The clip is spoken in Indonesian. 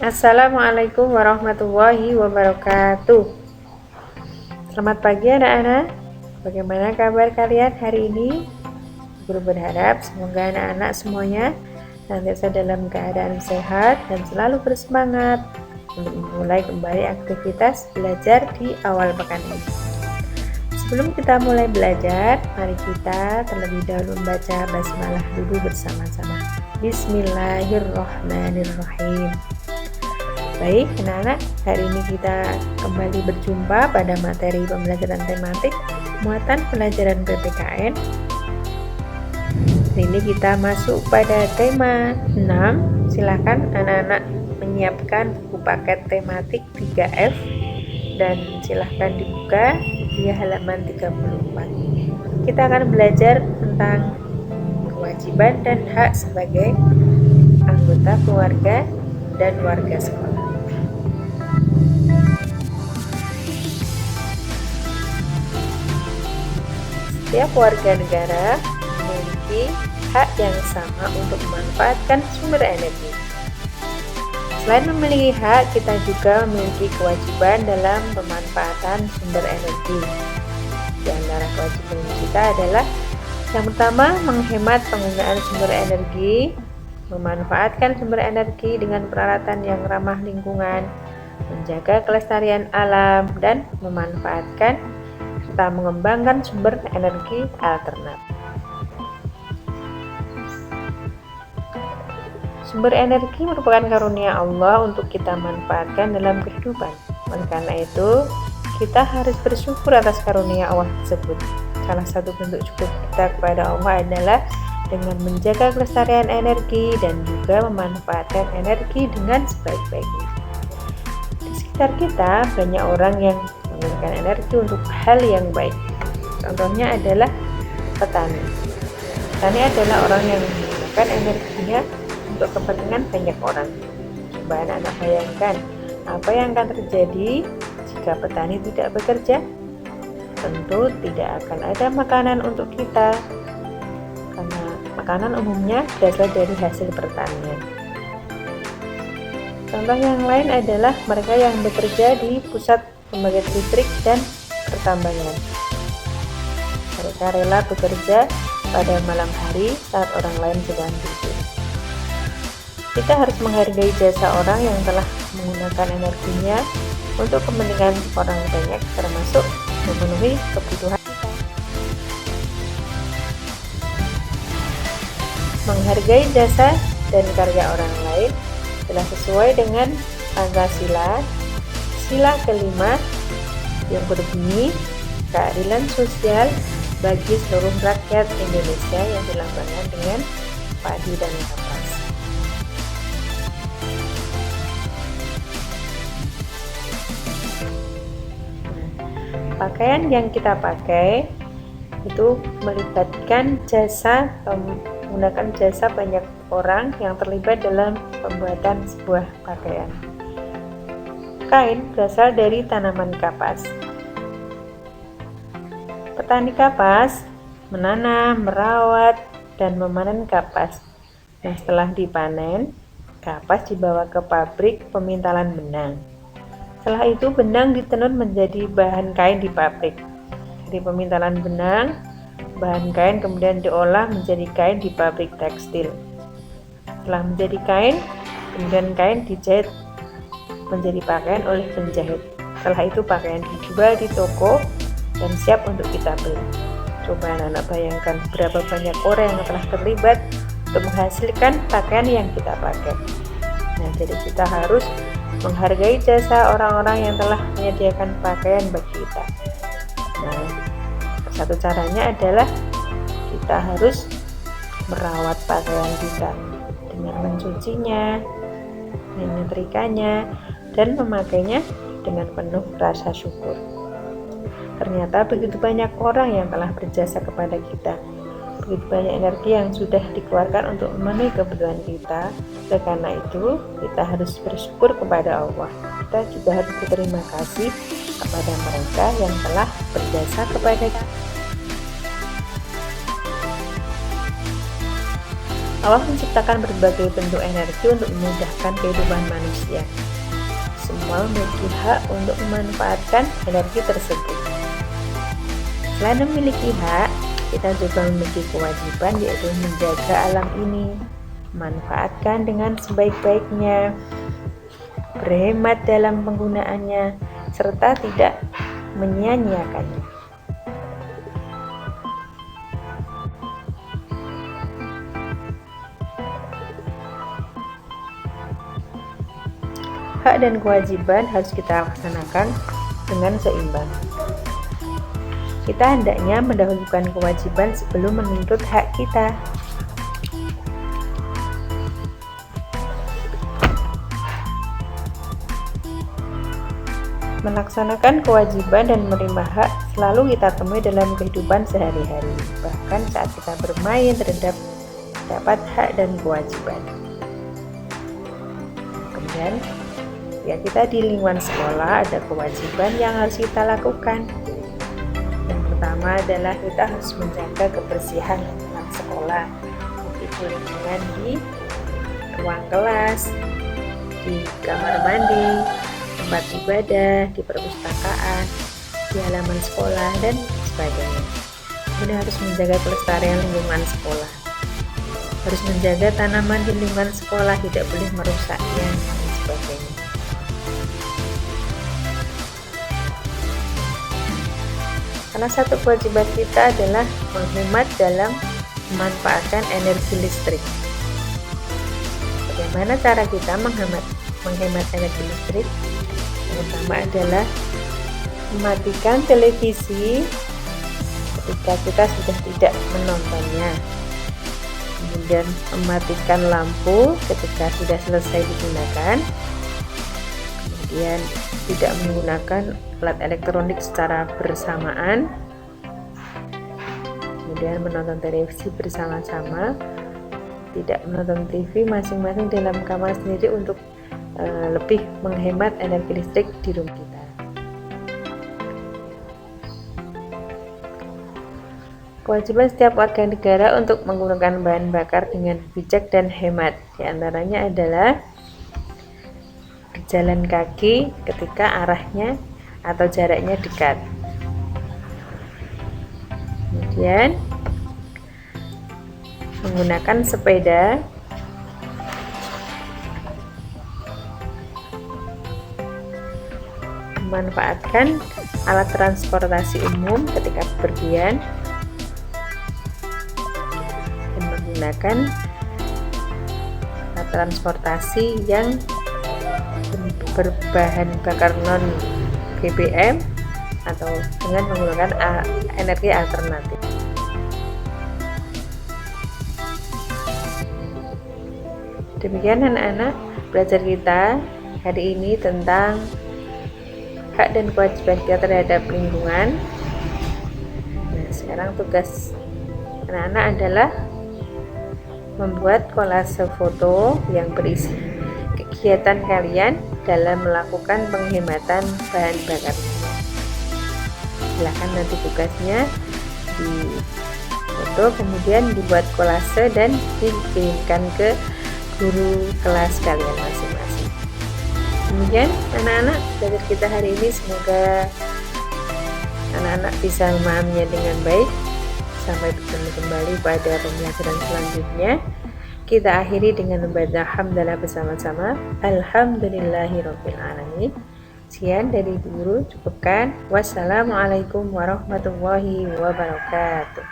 Assalamualaikum warahmatullahi wabarakatuh. Selamat pagi anak-anak. Bagaimana kabar kalian hari ini? Guru berharap semoga anak-anak semuanya senantiasa dalam keadaan sehat dan selalu bersemangat untuk memulai kembali aktivitas belajar di awal pekan ini. Sebelum kita mulai belajar, mari kita terlebih dahulu membaca basmalah dulu bersama-sama. Bismillahirrahmanirrahim. Baik anak-anak, hari ini kita kembali berjumpa pada materi pembelajaran tematik muatan pelajaran PPKN. Hari ini kita masuk pada tema 6. Silakan anak-anak menyiapkan buku paket tematik 3F dan silakan dibuka di halaman 34. Kita akan belajar tentang kewajiban dan hak sebagai anggota keluarga dan warga sekolah. Setiap warga negara memiliki hak yang sama untuk memanfaatkan sumber energi. Selain memiliki hak, kita juga memiliki kewajiban dalam pemanfaatan sumber energi. Di antara kewajiban kita adalah yang pertama, menghemat penggunaan sumber energi, memanfaatkan sumber energi dengan peralatan yang ramah lingkungan, menjaga kelestarian alam, dan memanfaatkan serta mengembangkan sumber energi alternatif. Sumber energi merupakan karunia Allah untuk kita manfaatkan dalam kehidupan. Oleh karena itu, kita harus bersyukur atas karunia Allah tersebut. Salah satu bentuk syukur kita kepada Allah adalah dengan menjaga kelestarian energi dan juga memanfaatkan energi dengan sebaik-baiknya. Di sekitar kita banyak orang yang menggunakan energi untuk hal yang baik. Contohnya adalah petani. Petani adalah orang yang menggunakan energinya untuk kepentingan banyak orang. Coba anak-anak bayangkan apa yang akan terjadi jika petani tidak bekerja. Tentu tidak akan ada makanan untuk kita, karena makanan umumnya berasal dari hasil pertanian. Contoh yang lain adalah mereka yang bekerja di pusat pembangkit listrik dan pertambangan. Mereka rela bekerja pada malam hari saat orang lain sedang tidur. Kita harus menghargai jasa orang yang telah menggunakan energinya untuk kepentingan orang banyak, termasuk memenuhi kebutuhan kita. Menghargai jasa dan karya orang lain telah sesuai dengan Pancasila. Sila kelima yang berbunyi keadilan sosial bagi seluruh rakyat Indonesia yang dilambangkan dengan padi dan kapas. Pakaian yang kita pakai itu melibatkan jasa menggunakan jasa banyak orang yang terlibat dalam pembuatan sebuah pakaian. Kain berasal dari tanaman kapas. Petani kapas menanam, merawat, dan memanen kapas. Nah, setelah dipanen, kapas dibawa ke pabrik pemintalan benang. Setelah itu benang ditenun menjadi bahan kain di pabrik. Dari pemintalan benang, bahan kain kemudian diolah menjadi kain di pabrik tekstil. Setelah menjadi kain, kemudian kain dijahit menjadi pakaian oleh penjahit. Setelah itu pakaian dijual di toko dan siap untuk kita beli. Coba anak-anak bayangkan berapa banyak orang yang telah terlibat untuk menghasilkan pakaian yang kita pakai. Nah, jadi kita harus menghargai jasa orang-orang yang telah menyediakan pakaian bagi kita. Nah, satu caranya adalah kita harus merawat pakaian kita dengan mencucinya, menyetrikanya, dan memakainya dengan penuh rasa syukur. Ternyata begitu banyak orang yang telah berjasa kepada kita, begitu banyak energi yang sudah dikeluarkan untuk memenuhi kebutuhan kita. Oleh karena itu, kita harus bersyukur kepada Allah. Kita juga harus berterima kasih kepada mereka yang telah berjasa kepada kita. Allah menciptakan berbagai bentuk energi untuk memudahkan kehidupan manusia. Semua memiliki hak untuk memanfaatkan energi tersebut. Selain memiliki hak, kita juga memiliki kewajiban, yaitu menjaga alam ini, memanfaatkan dengan sebaik-baiknya, berhemat dalam penggunaannya, serta tidak menyia-nyiakannya. Hak dan kewajiban harus kita laksanakan dengan seimbang. Kita hendaknya mendahulukan kewajiban sebelum menuntut hak kita. Melaksanakan kewajiban dan menerima hak selalu kita temui dalam kehidupan sehari-hari, bahkan saat kita bermain terhadap dapat hak dan kewajiban. Kemudian, ya, kita di lingkungan sekolah ada kewajiban yang harus kita lakukan. Yang pertama adalah kita harus menjaga kebersihan lingkungan sekolah, yaitu lingkungan di ruang kelas, di kamar mandi, tempat ibadah, di perpustakaan, di halaman sekolah, dan sebagainya. Kemudian harus menjaga kelestarian lingkungan sekolah, harus menjaga tanaman di lingkungan sekolah, tidak boleh merusaknya, dan sebagainya. Salah satu kewajiban kita adalah menghemat dalam memanfaatkan energi listrik. Bagaimana cara kita menghemat energi listrik? Yang pertama adalah mematikan televisi ketika kita sudah tidak menontonnya. Kemudian mematikan lampu ketika sudah selesai digunakan. Kemudian tidak menggunakan alat elektronik secara bersamaan. Kemudian menonton televisi bersama-sama. Tidak menonton TV masing-masing dalam kamar sendiri untuk lebih menghemat energi listrik di rumah kita. Kewajiban setiap warga negara untuk menggunakan bahan bakar dengan bijak dan hemat. Di antaranya adalah berjalan kaki ketika arahnya atau jaraknya dekat. Kemudian menggunakan sepeda, memanfaatkan alat transportasi umum ketika bepergian, dan menggunakan alat transportasi yang berbahan bakar non BBM atau dengan menggunakan energi alternatif. Demikian anak-anak, belajar kita hari ini tentang hak dan kewajiban kita terhadap lingkungan. Nah, sekarang tugas anak-anak adalah membuat kolase foto yang berisi kegiatan kalian dalam melakukan penghematan bahan bakar. Silahkan nanti tugasnya di foto, kemudian dibuat kolase dan dikirimkan ke guru kelas kalian masing-masing. Demikian anak-anak belajar kita hari ini, semoga anak-anak bisa memahaminya dengan baik. Sampai bertemu kembali pada pembelajaran selanjutnya. Kita akhiri dengan membaca hamdalah bersama-sama. Alhamdulillahirrabbilalamin. Sekian dari guru, cukupkan. Wassalamualaikum warahmatullahi wabarakatuh.